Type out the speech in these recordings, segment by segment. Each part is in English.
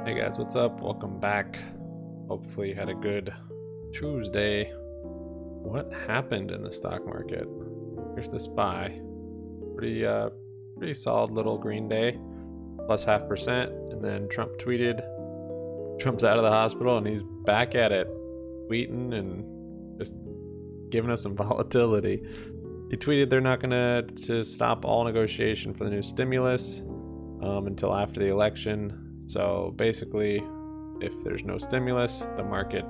Hey guys, what's up? Welcome back. Hopefully you had a good Tuesday. What happened in the stock market? Here's the SPY. Pretty solid little green day, plus 0.5%, and then Trump tweeted. Trump's out of the hospital and he's back at it, tweeting and just giving us some volatility. He tweeted they're not gonna stop all negotiation for the new stimulus until after the election. So basically, if there's no stimulus, the market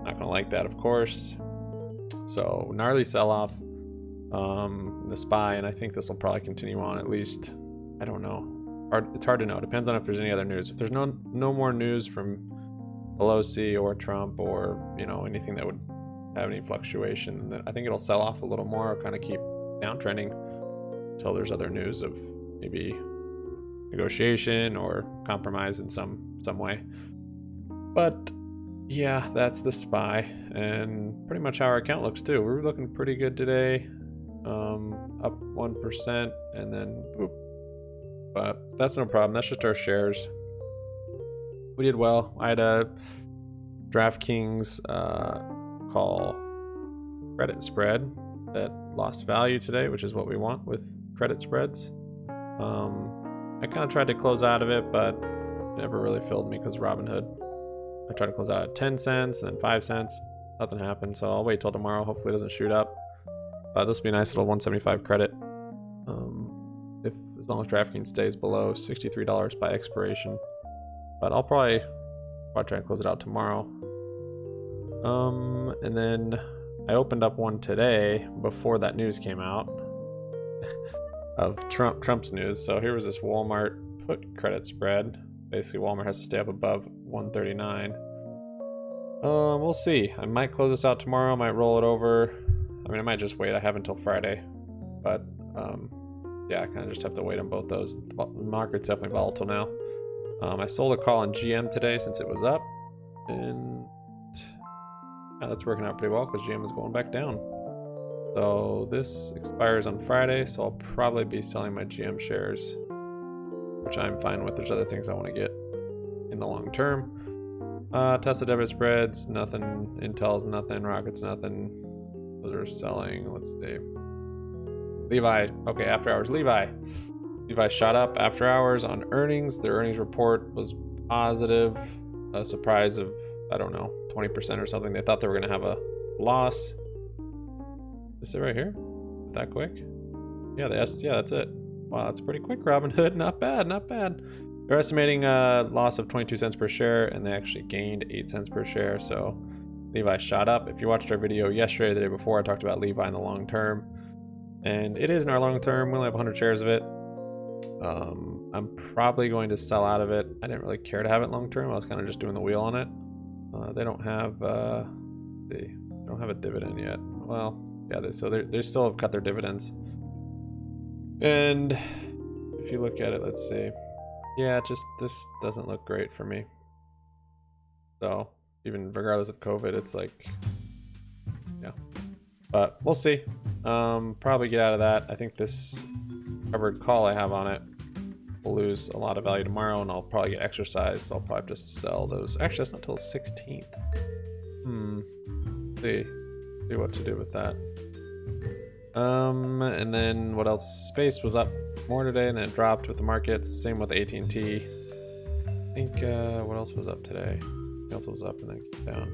not gonna like that, of course. So gnarly sell-off, the SPY, and I think this will probably continue on at least. I don't know. It's hard to know. It depends on if there's any other news. If there's no more news from Pelosi or Trump or anything that would have any fluctuation, then I think it'll sell off a little more, or kind of keep downtrending until there's other news of maybe negotiation or compromise in some way. But yeah, that's the SPY, and pretty much how our account looks too. We're looking pretty good today, up 1%, and then boop. But that's no problem. That's just our shares. We did well. I had a DraftKings call credit spread that lost value today, which is what we want with credit spreads. I kind of tried to close out of it, but it never really filled me because Robinhood. I tried to close out at 10 cents and then 5 cents. Nothing happened, so I'll wait till tomorrow. Hopefully it doesn't shoot up. This will be a nice little 175 credit. As long as DraftKings stays below $63 by expiration. But I'll probably try and close it out tomorrow. And then I opened up one today before that news came out of Trump's news. So here was this Walmart put credit spread. Basically, Walmart has to stay up above 139. We'll see. I might close this out tomorrow. I might roll it over. I mean, I might just wait. I have until Friday. But yeah, I kind of just have to wait on both those. The market's definitely volatile now. I sold a call on GM today since it was up, and yeah, that's working out pretty well because GM is going back down. So this expires on Friday, so I'll probably be selling my GM shares, which I'm fine with. There's other things I want to get in the long term. Tesla debit spreads, nothing. Intel's nothing. Rocket's nothing. Those are selling. Let's see. Levi. Okay, after hours. Levi shot up after hours on earnings. Their earnings report was positive. A surprise of, I don't know, 20% or something. They thought they were going to have a loss. Is it right here? That quick? Yeah, that's it. Wow, that's pretty quick, Robinhood. Not bad, not bad. They're estimating a loss of 22 cents per share, and they actually gained 8 cents per share. So Levi shot up. If you watched our video yesterday or the day before, I talked about Levi in the long term. And it is in our long term. We only have 100 shares of it. I'm probably going to sell out of it. I didn't really care to have it long term. I was kind of just doing the wheel on it. They don't have they don't have a dividend yet. Well, yeah, they still have cut their dividends. And if you look at it, let's see. Yeah, this doesn't look great for me. So even regardless of COVID, it's like, yeah. But we'll see. Probably get out of that. I think this covered call I have on it will lose a lot of value tomorrow, and I'll probably get exercise, so I'll probably just sell those. Actually, that's not till the 16th. See what to do with that. And then what else? Space was up more today, and then it dropped with the markets. Same with AT&T. I think what else was up today? Something else was up and then came down.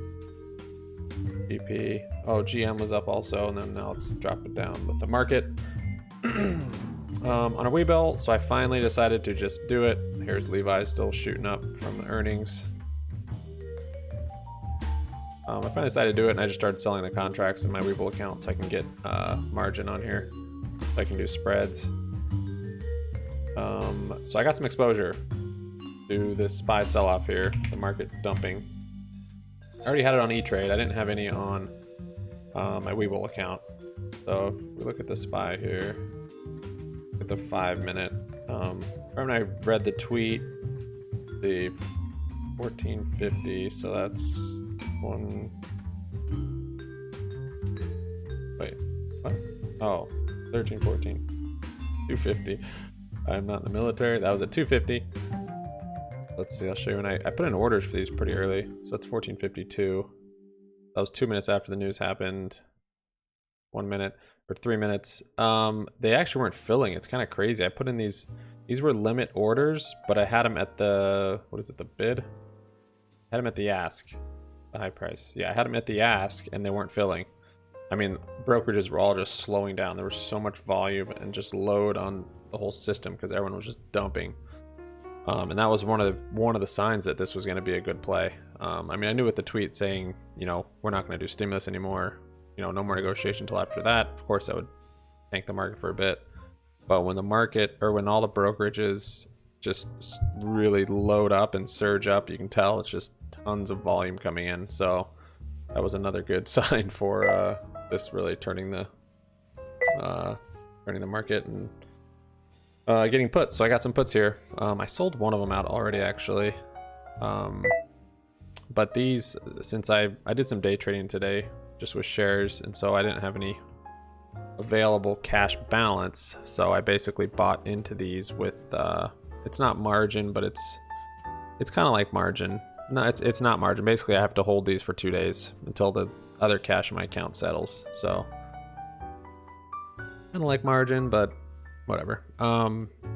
BP. Oh, GM was up also, and then now it's dropped it down with the market. On a Webull, so I finally decided to just do it. Here's Levi still shooting up from the earnings. I finally decided to do it, and I just started selling the contracts in my Webull account so I can get margin on here. So I can do spreads. So I got some exposure to this SPY sell-off here, the market dumping. I already had it on E-Trade. I didn't have any on my Webull account. So if we look at the SPY here, at the 5-minute. When I read the tweet, the 1450, so that's one. Wait, what? Oh, 1314. 250. I'm not in the military. That was at 250. Let's see, I'll show you. And I put in orders for these pretty early. So it's 14:52. That was 2 minutes after the news happened. 1 minute or 3 minutes. They actually weren't filling. It's kind of crazy. I put in these were limit orders, but I had them at the, what is it, the bid? I had them at the ask, the high price. Yeah, I had them at the ask and they weren't filling. I mean, brokerages were all just slowing down. There was so much volume and just load on the whole system because everyone was just dumping. And that was one of the signs that this was going to be a good play. I mean, I knew with the tweet saying, you know, we're not going to do stimulus anymore, you know, no more negotiation until after that. Of course, that would tank the market for a bit. But when the market, or when all the brokerages just really load up and surge up, you can tell it's just tons of volume coming in. So that was another good sign for this really turning the market and getting puts. So I got some puts here. I sold one of them out already, actually. But these, since I did some day trading today just with shares, and so I didn't have any available cash balance, so I basically bought into these with it's not margin, but it's kind of like margin. No, it's not margin. Basically, I have to hold these for 2 days until the other cash in my account settles. So kind of like margin, but whatever.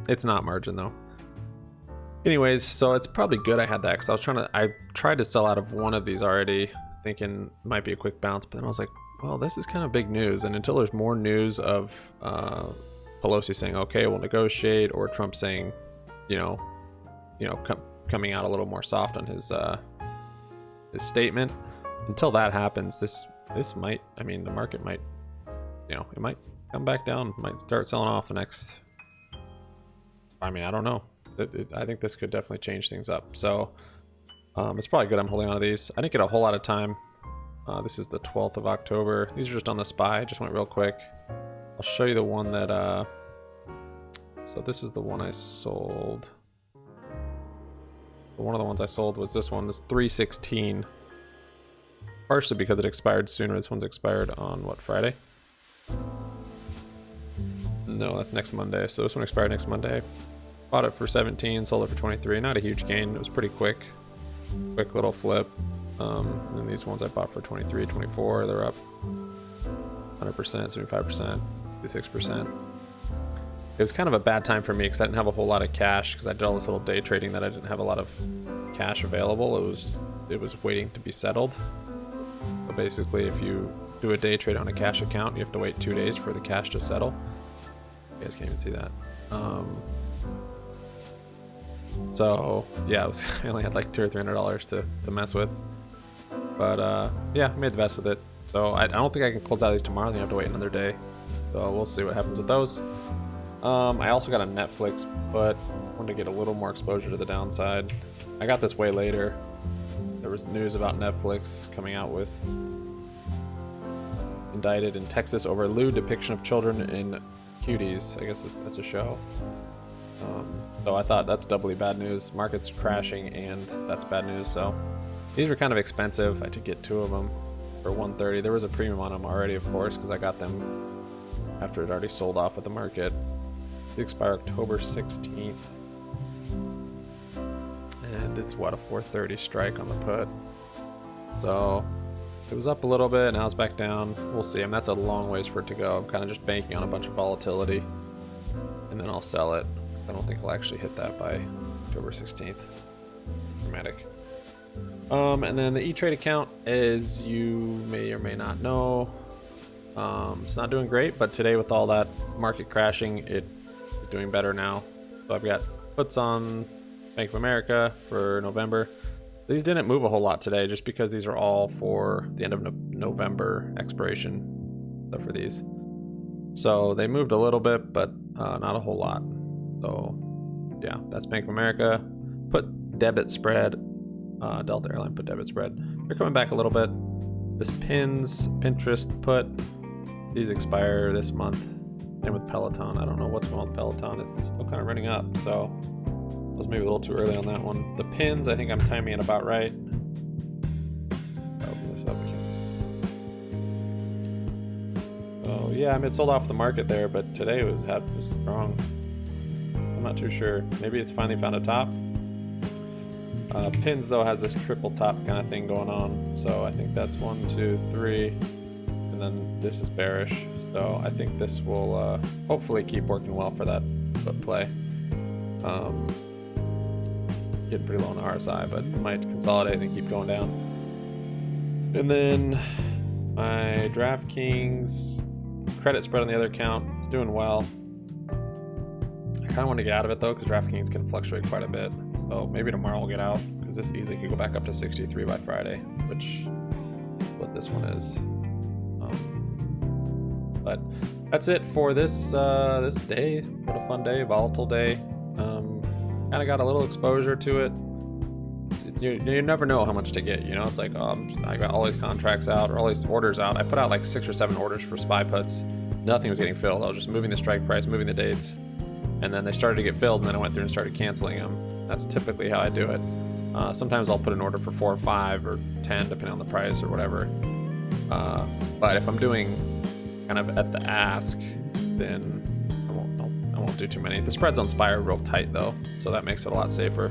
It's not margin though. Anyways, so it's probably good I had that because I tried to sell out of one of these already, thinking it might be a quick bounce, but then I was like, well, this is kind of big news, and until there's more news of Pelosi saying, okay, we'll negotiate, or Trump saying, coming out a little more soft on his statement, until that happens, this might, I mean, the market might, it might come back down, might start selling off the next, I mean, I don't know. I think this could definitely change things up. So it's probably good I'm holding on to these. I didn't get a whole lot of time. This is the 12th of October. These are just on the SPY. Just went real quick. I'll show you the one that, so this is the one I sold. One of the ones I sold was this one, this 316. Partially because it expired sooner. This one's expired on what, Friday? No, that's next Monday. So this one expired next Monday. Bought it for 17, sold it for 23. Not a huge gain. It was pretty quick little flip. And these ones I bought for 23, 24. They're up 100%, 75%, 56%. It was kind of a bad time for me because I didn't have a whole lot of cash because I did all this little day trading that I didn't have a lot of cash available. It was waiting to be settled. So basically, if you do a day trade on a cash account, you have to wait 2 days for the cash to settle. You guys can't even see that. So yeah, I only had like $200 or $300 to mess with, but yeah, I made the best with it. So I don't think I can close out these tomorrow. I think I have to wait another day. So we'll see what happens with those. I also got a Netflix, but I wanted to get a little more exposure to the downside. I got this way later. There was news about Netflix coming out with indicted in Texas over lewd depiction of children in Cuties. I guess that's a show. So I thought that's doubly bad news. Market's crashing and that's bad news. So these were kind of expensive. I did get 2 of them for $130. There was a premium on them already, of course, because I got them after it already sold off at the market. They expire October 16th. And it's what, a 430 strike on the put. So it was up a little bit, now it's back down. We'll see. I mean, that's a long ways for it to go. I'm kind of just banking on a bunch of volatility, and then I'll sell it. I don't think I'll actually hit that by October 16th. Dramatic. And then the E-Trade account, as you may or may not know, it's not doing great, but today with all that market crashing, it is doing better now. So I've got puts on Bank of America for November. These didn't move a whole lot today just because these are all for the end of November expiration, except for these. So they moved a little bit, but not a whole lot. So yeah, that's Bank of America. Put debit spread, Delta Airline put debit spread. They're coming back a little bit. This Pinterest put, these expire this month. And with Peloton, I don't know what's going on with Peloton. It's still kind of running up, so I was maybe a little too early on that one. The pins, I think I'm timing it about right. Open this up. Oh yeah, I mean, it sold off the market there, but today it was strong. I'm not too sure. Maybe it's finally found a top. Pins though has this triple top kind of thing going on, so I think that's 1, 2, 3, and then this is bearish. So I think this will hopefully keep working well for that foot play. Getting pretty low on the RSI, but it might consolidate and keep going down. And then my DraftKings credit spread on the other account, it's doing well. I kind of want to get out of it though, because DraftKings can fluctuate quite a bit. So maybe tomorrow I'll get out, because this easily could go back up to 63 by Friday, which is what this one is. But that's it for this this day. What a fun day, volatile day. Kind of got a little exposure to it. You never know how much to get, you know. It's like I got all these contracts out, or all these orders out. I put out like 6 or 7 orders for SPY puts. Nothing was getting filled. I was just moving the strike price, moving the dates, and then they started to get filled, and then I went through and started canceling them. That's typically how I do it. Sometimes I'll put an order for 4 or 5 or 10 depending on the price or whatever. But if I'm doing kind of at the ask, then I won't do too many. The spreads on SPY are real tight though, so that makes it a lot safer.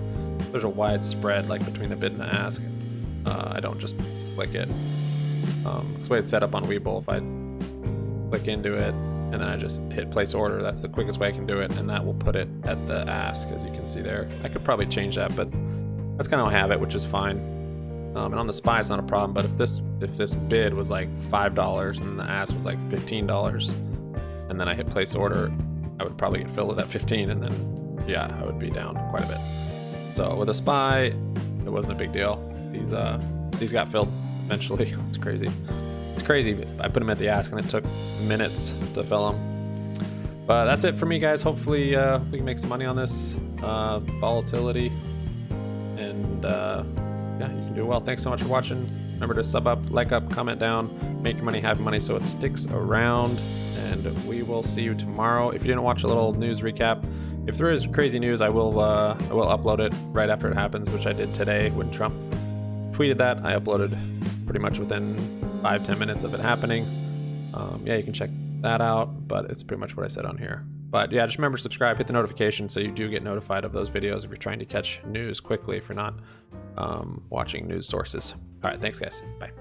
There's a wide spread like between the bid and the ask. I don't just click it. That's the way it's set up on Webull. If I click into it and then I just hit place order, that's the quickest way I can do it, and that will put it at the ask, as you can see there. I could probably change that, but that's kind of how I have it, which is fine. And on the SPY it's not a problem, but if this bid was like $5 and the ask was like $15, and then I hit place order, I would probably get filled at that 15, and then yeah, I would be down quite a bit. So with a SPY, it wasn't a big deal. These got filled eventually. It's crazy. It's crazy. I put them at the ask and it took minutes to fill them. But that's it for me, guys. Hopefully we can make some money on this volatility, and yeah, you can do well. Thanks so much for watching. Remember to sub up, like up, comment down, make your money, have money so it sticks around, and we will see you tomorrow. If you didn't watch a little news recap, if there is crazy news, I will upload it right after it happens, which I did today when Trump tweeted that. I uploaded pretty much within 5-10 minutes of it happening. Yeah, you can check that out, but it's pretty much what I said on here. But yeah, just remember to subscribe, hit the notification so you do get notified of those videos if you're trying to catch news quickly, if you're not watching news sources. All right, thanks guys. Bye.